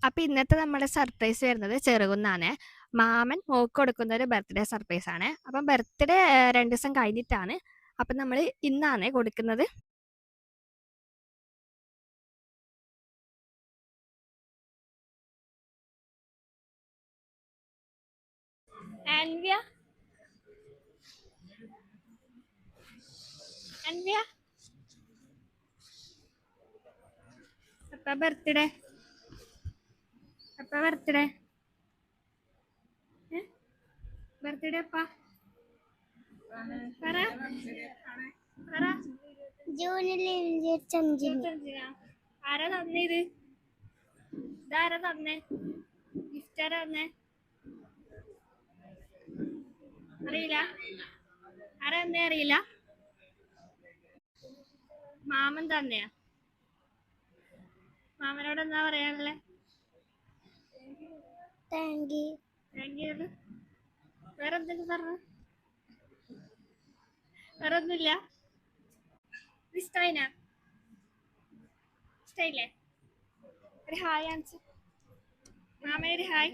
അപ്പൊ ഇന്നത്തെ നമ്മുടെ സർപ്രൈസ് വരുന്നത് ചെറുകുന്നാണ്. മാമൻ മോക്ക് കൊടുക്കുന്ന ഒരു ബർത്ത്ഡേ സർപ്രൈസ് ആണ്. അപ്പം ബർത്ത്ഡേ 2 ദിവസം കഴിഞ്ഞിട്ടാണ്. അപ്പൊ നമ്മൾ ഇന്നാണ് കൊടുക്കുന്നത്. ആൻവിയ ആൻവിയ അപ്പ ബർത്ത്ഡേ ബർത്ത്ഡേ ബർത്ത്ഡേ അപ്പ പറ പറ. ജൂണിൽ 25-ന്. ആരാ തന്നെ ഇത്? ഇതാരാ തന്നെ? ഗിഫ്റ്റ് ആരാ തന്നെ? അറിയില്ല. ആരാ തന്നെ അറിയില്ല. മാമൻ തന്നെയാ. മാമനോട് എന്താ പറയാനുള്ളത്? Thank you. Thank you. വേറെ എന്തെങ്കിലും പറഞ്ഞു? വേറെ ഒന്നുമില്ല. ഇഷ്ടായിനാ? ഇഷ്ടായില്ലേ? ഒരു ഹായ് കാണിച്ചു. മാമനൊരു ഹായ്.